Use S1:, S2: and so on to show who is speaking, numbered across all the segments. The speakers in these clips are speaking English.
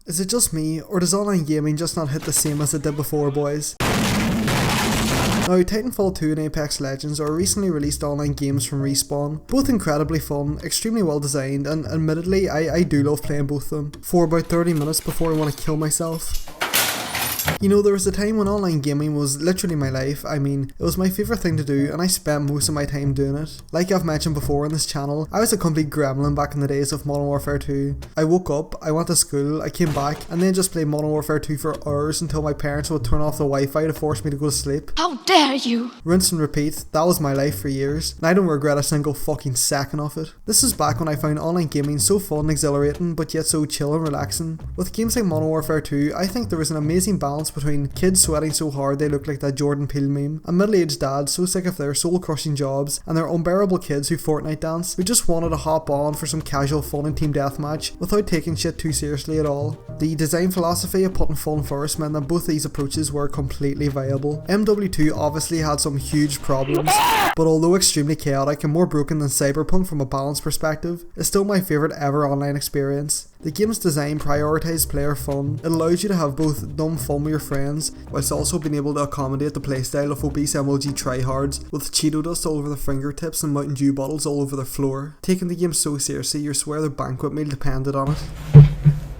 S1: Is it just me, or does online gaming just not hit the same as it did before, boys? Now, Titanfall 2 and Apex Legends are recently released online games from Respawn, both incredibly fun, extremely well designed, and admittedly I do love playing both of them, for about 30 minutes before I want to kill myself. You know, there was a time when online gaming was literally my life. I mean, it was my favourite thing to do and I spent most of my time doing it. Like I've mentioned before on this channel, I was a complete gremlin back in the days of Modern Warfare 2. I woke up, I went to school, I came back and then just played Modern Warfare 2 for hours until my parents would turn off the Wi-Fi to force me to go to sleep.
S2: How dare you!
S1: Rinse and repeat, that was my life for years, and I don't regret a single fucking second of it. This is back when I found online gaming so fun and exhilarating, but yet so chill and relaxing. With games like Modern Warfare 2, I think there was an amazing balance between kids sweating so hard they look like that Jordan Peele meme, and middle-aged dads so sick of their soul-crushing jobs and their unbearable kids who Fortnite dance, who just wanted to hop on for some casual fun and team deathmatch without taking shit too seriously at all. The design philosophy of putting fun first meant that both these approaches were completely viable. MW2 obviously had some huge problems, but although extremely chaotic and more broken than Cyberpunk from a balance perspective, it's still my favourite ever online experience. The game's design prioritised player fun. It allows you to have both dumb fun with your friends, whilst also being able to accommodate the playstyle of obese MLG tryhards with Cheeto dust all over their fingertips and Mountain Dew bottles all over their floor. Taking the game so seriously, you swear their banquet meal depended on it.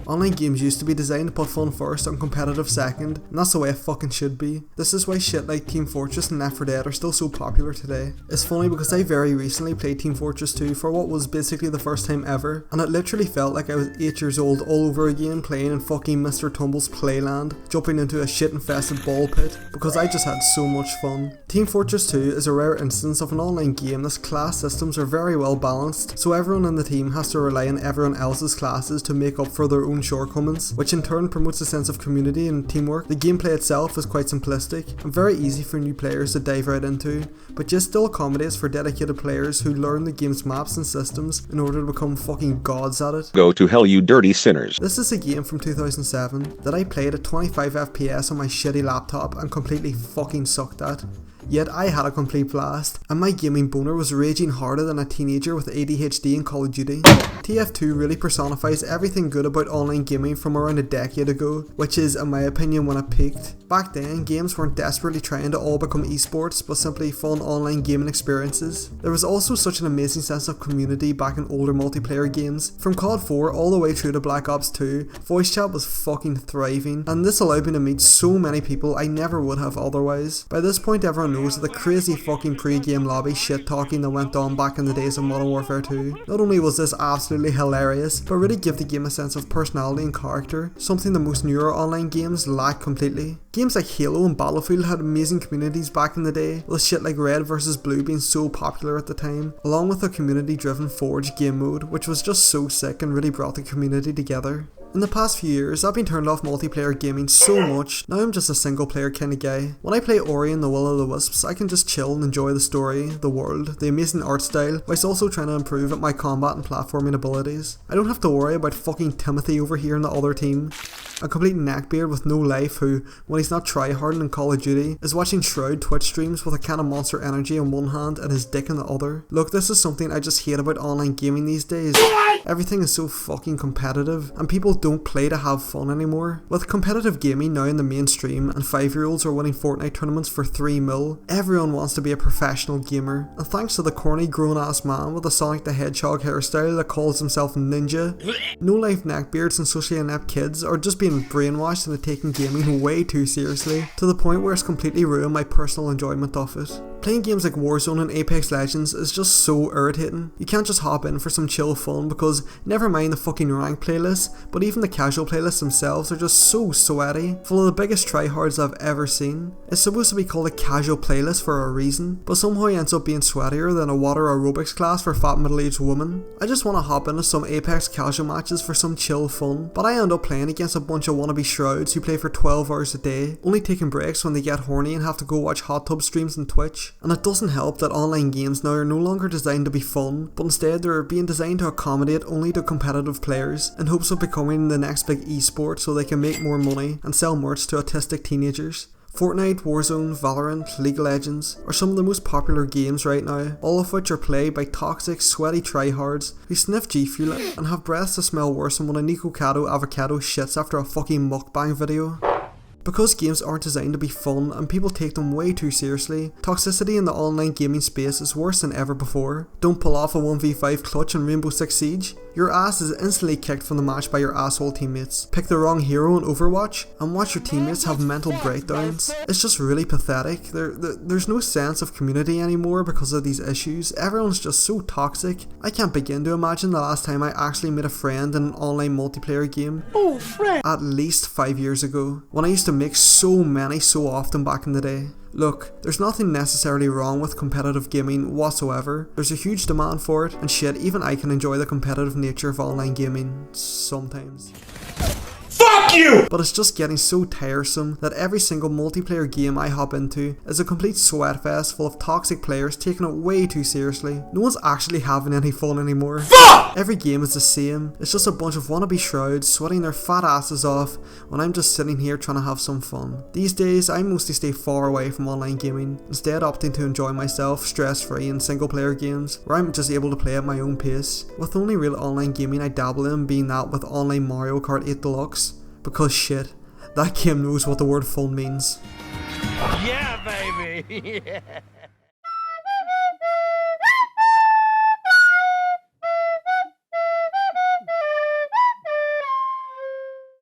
S1: Online games used to be designed to put fun first and competitive second, and that's the way it fucking should be. This is why shit like Team Fortress and Left 4 Dead are still so popular today. It's funny because I very recently played Team Fortress 2 for what was basically the first time ever, and it literally felt like I was 8 years old all over again playing in fucking Mr. Tumble's Playland, jumping into a shit infested ball pit, because I just had so much fun. Team Fortress 2 is a rare instance of an online game that's class systems are very well balanced, so everyone in the team has to rely on everyone else's classes to make up for their own shortcomings, which in turn promotes a sense of community and teamwork. The gameplay itself is quite simplistic and very easy for new players to dive right into, but just still accommodates for dedicated players who learn the game's maps and systems in order to become fucking gods at it.
S3: Go to hell, you dirty sinners.
S1: This is a game from 2007 that I played at 25 FPS on my shitty laptop and completely fucking sucked at. Yet I had a complete blast, and my gaming boner was raging harder than a teenager with ADHD in Call of Duty. TF2 really personifies everything good about online gaming from around a decade ago, which is, in my opinion, when it peaked. Back then, games weren't desperately trying to all become esports, but simply fun online gaming experiences. There was also such an amazing sense of community back in older multiplayer games. From COD 4 all the way through to Black Ops 2, voice chat was fucking thriving, and this allowed me to meet so many people I never would have otherwise. By this point, everyone knows the crazy fucking pre-game lobby shit talking that went on back in the days of Modern Warfare 2. Not only was this absolutely hilarious, but really gave the game a sense of personality and character, something that most newer online games lack completely. Games like Halo and Battlefield had amazing communities back in the day, with shit like Red vs Blue being so popular at the time, along with a community driven Forge game mode, which was just so sick and really brought the community together. In the past few years, I've been turned off multiplayer gaming so much, now I'm just a single player kinda guy. When I play Ori and the Will of the Wisps, I can just chill and enjoy the story, the world, the amazing art style, whilst also trying to improve at my combat and platforming abilities. I don't have to worry about fucking Timothy over here in the other team, a complete neckbeard with no life who, when he's not tryharding in Call of Duty, is watching Shroud Twitch streams with a can of Monster Energy in one hand and his dick in the other. Look, this is something I just hate about online gaming these days. Everything is so fucking competitive, and people don't play to have fun anymore. With competitive gaming now in the mainstream and 5-year-olds are winning Fortnite tournaments for 3 mil, everyone wants to be a professional gamer. And thanks to the corny grown ass man with a Sonic the Hedgehog hairstyle that calls himself Ninja, no life neckbeards and socially inept kids are just being brainwashed into taking gaming way too seriously, to the point where it's completely ruined my personal enjoyment of it. Playing games like Warzone and Apex Legends is just so irritating. You can't just hop in for some chill fun because, never mind the fucking rank playlists, but even the casual playlists themselves are just so sweaty, full of the biggest tryhards I've ever seen. It's supposed to be called a casual playlist for a reason, but somehow ends up being sweatier than a water aerobics class for fat middle-aged women. I just want to hop into some Apex casual matches for some chill fun, but I end up playing against a bunch of wannabe Shrouds who play for 12 hours a day, only taking breaks when they get horny and have to go watch hot tub streams on Twitch. And it doesn't help that online games now are no longer designed to be fun, but instead they're being designed to accommodate only to competitive players, in hopes of becoming the next big esport so they can make more money and sell merch to autistic teenagers. Fortnite, Warzone, Valorant, League of Legends are some of the most popular games right now, all of which are played by toxic, sweaty tryhards who sniff G Fuel and have breaths that smell worse than when a Nico Cato avocado shits after a fucking mukbang video. Because games aren't designed to be fun and people take them way too seriously, toxicity in the online gaming space is worse than ever before. Don't pull off a 1v5 clutch in Rainbow Six Siege? Your ass is instantly kicked from the match by your asshole teammates. Pick the wrong hero in Overwatch and watch your teammates have mental breakdowns. It's just really pathetic. There's no sense of community anymore because of these issues. Everyone's just so toxic. I can't begin to imagine the last time I actually made a friend in an online multiplayer game. Oh, friend! At least 5 years ago, when I used to make so many so often back in the day. Look, there's nothing necessarily wrong with competitive gaming whatsoever. There's a huge demand for it, and shit, even I can enjoy the competitive nature of online gaming sometimes. Fuck you! But it's just getting so tiresome that every single multiplayer game I hop into is a complete sweatfest full of toxic players taking it way too seriously. No one's actually having any fun anymore. Fuck! Every game is the same. It's just a bunch of wannabe shrouds sweating their fat asses off when I'm just sitting here trying to have some fun. These days, I mostly stay far away from online gaming, instead opting to enjoy myself stress-free in single-player games, where I'm just able to play at my own pace, with the only real online gaming I dabble in being that with online Mario Kart 8 Deluxe. Because shit, that game knows what the word fun means.
S2: Yeah, baby! Yeah.